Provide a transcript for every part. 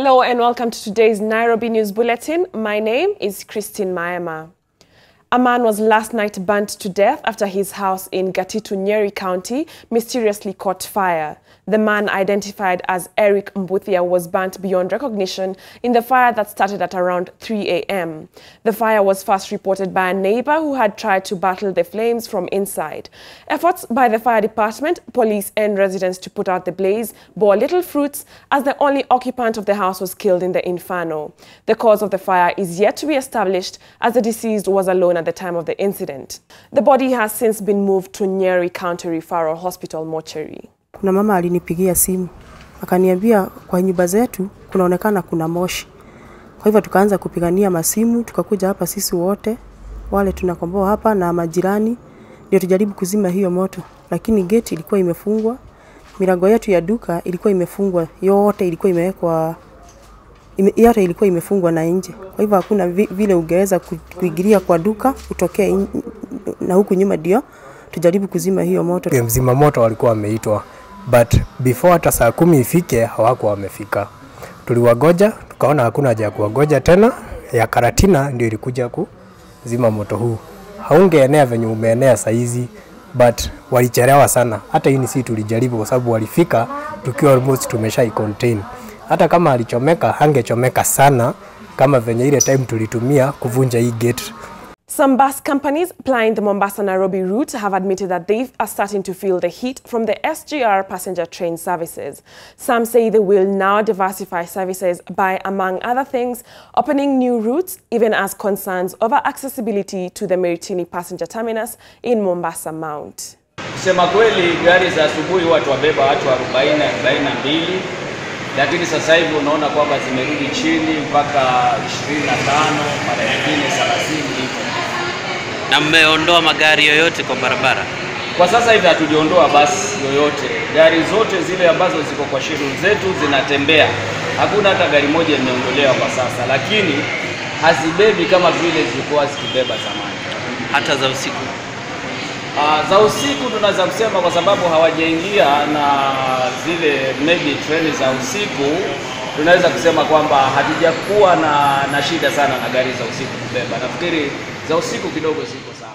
Hello and welcome to today's Nairobi News Bulletin. My name is Christine Maema. A man was last night burnt to death after his house in Gatitu, Nyeri County mysteriously caught fire. The man, identified as Eric Mbuthia, was burnt beyond recognition in the fire that started at around 3 a.m. The fire was first reported by a neighbor who had tried to battle the flames from inside. Efforts by the fire department, police and residents to put out the blaze bore little fruits, as the only occupant of the house was killed in the inferno. The cause of the fire is yet to be established, as the deceased was alone at the time of the incident. The body has since been moved to Nyeri County Referral Hospital mortuary. Kuna mama alinipigia simu, akaniambia kwa nyumba zetu kunaonekana kuna moshi. Kwa hivyo tukaanza kupigania masimu, tukakuja hapa sisi wote, wale tunakomboa hapa na majirani, ndio tujaribu kuzima hiyo moto. Lakini gate ilikuwa imefungwa, milango yetu ya duka ilikuwa imefungwa, yote ilikuwa imewekwa, yote ilikuwa imefungwa na nje. Kwa hivyo hakuna vile ungeweza kuingilia kwa duka utokee na huku nyuma ndio tujaribu kuzima hiyo moto. Mzima moto walikuwa wameitwa, but before hata saa 10 ifike hawakuwa wamefika. Tuliwagoja, tukaona hakuna haja ya kuwagoja tena, ya karatina ndio ilikuja kuzima moto huu. Haungeenea venye umeenea saizi, but walichelewa sana. Hata hii si tulijaribu kwa sababu walifika tukiwa almost tumeshai contain. Hata kama alichomeka, hangechomeka sana kama venye ile time tulitumia kuvunja hii gate. Some bus companies plying the Mombasa-Nairobi route have admitted that they are starting to feel the heat from the SGR passenger train services. Some say they will now diversify services by, among other things, opening new routes, even as concerns over accessibility to the Meritini passenger terminus in Mombasa mount. Kusema kweli, gari za asubuhi watu wabeba watu 40-42, lakini sasa hivi unaona kwamba zimerudi chini mpaka 25, mara nyingine 30 hivyo. Na mmeondoa magari yoyote kwa barabara? Kwa sasa hivi hatujaondoa basi yoyote. Gari zote zile ambazo ziko kwa schedule zetu zinatembea. Hakuna hata gari moja imeondolewa kwa sasa, lakini hazibebi kama vile zilikuwa zikibeba zamani. Hata za usiku? Za usiku tunaweza kusema kwa sababu hawajaingia na zile maybe treni za usiku, tunaweza kusema kwamba hatujakuwa na shida sana na gari za usiku kubeba. Nafikiri za usiku kidogo ziko sawa.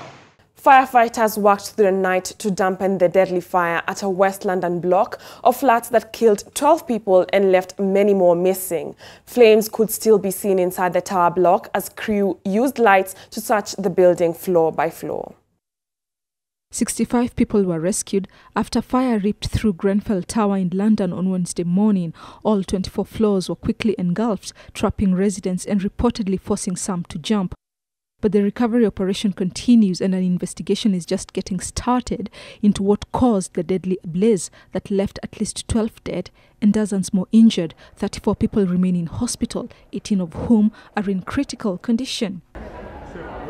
Firefighters worked through the night to dampen the deadly fire at a West London block of flats that killed 12 people and left many more missing. Flames could still be seen inside the tower block as crew used lights to search the building floor by floor. 65 people were rescued after fire ripped through Grenfell Tower in London on Wednesday morning. All 24 floors were quickly engulfed, trapping residents and reportedly forcing some to jump. But the recovery operation continues, and an investigation is just getting started into what caused the deadly blaze that left at least 12 dead and dozens more injured. 34 people remain in hospital, 18 of whom are in critical condition.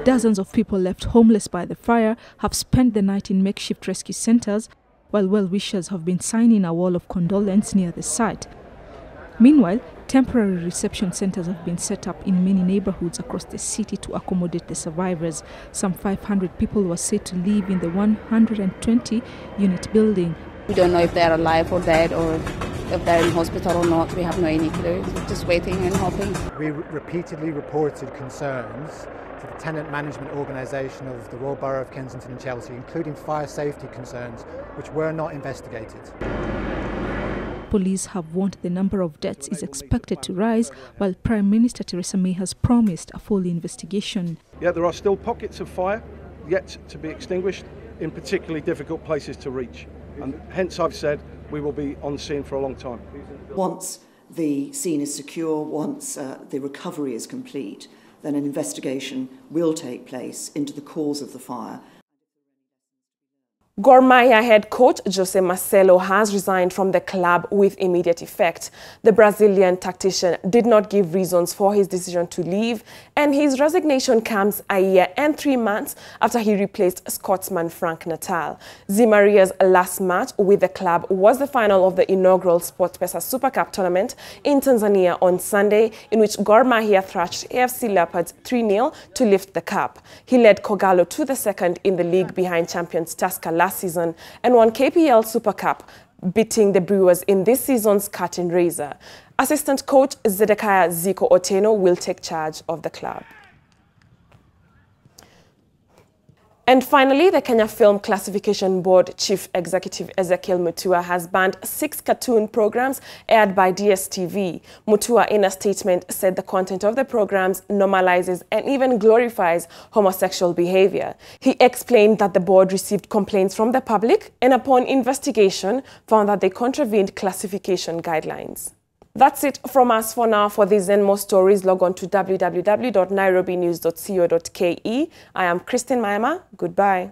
Dozens of people left homeless by the fire have spent the night in makeshift rescue centers, while well-wishers have been signing a wall of condolence near the site. Meanwhile, temporary reception centers have been set up in many neighborhoods across the city to accommodate the survivors. Some 500 people were said to live in the 120-unit building. We don't know if they're alive or dead, or if they're in hospital or not. We have no any clue. We're just waiting and hoping. We repeatedly reported concerns to the tenant management organisation of the Royal Borough of Kensington and Chelsea, including fire safety concerns, which were not investigated. Police have warned the number of deaths is expected to rise, while Prime Minister Theresa May has promised a full investigation. Yeah, there are still pockets of fire yet to be extinguished in particularly difficult places to reach. And hence I've said we will be on scene for a long time. Once the scene is secure, once the recovery is complete, then an investigation will take place into the cause of the fire. Gor Mahia head coach Jose Marcelo has resigned from the club with immediate effect. The Brazilian tactician did not give reasons for his decision to leave, and his resignation comes a year and 3 months after he replaced Scotsman Frank Natal. Zimaria's last match with the club was the final of the inaugural SportPesa Super Cup tournament in Tanzania on Sunday, in which Gor Mahia thrashed AFC Leopards 3-0 to lift the cup. He led Kogalo to the second in the league behind champions Tusker last season and won KPL Super Cup, beating the Brewers in this season's curtain raiser. Assistant coach Zedekiah Ziko Oteno will take charge of the club. And finally, the Kenya Film Classification Board Chief Executive Ezekiel Mutua has banned 6 cartoon programs aired by DSTV. Mutua, in a statement, said the content of the programs normalizes and even glorifies homosexual behavior. He explained that the board received complaints from the public and upon investigation found that they contravened classification guidelines. That's it from us for now. For these and more stories, log on to www.nairobinews.co.ke. I am Christine Mayama. Goodbye.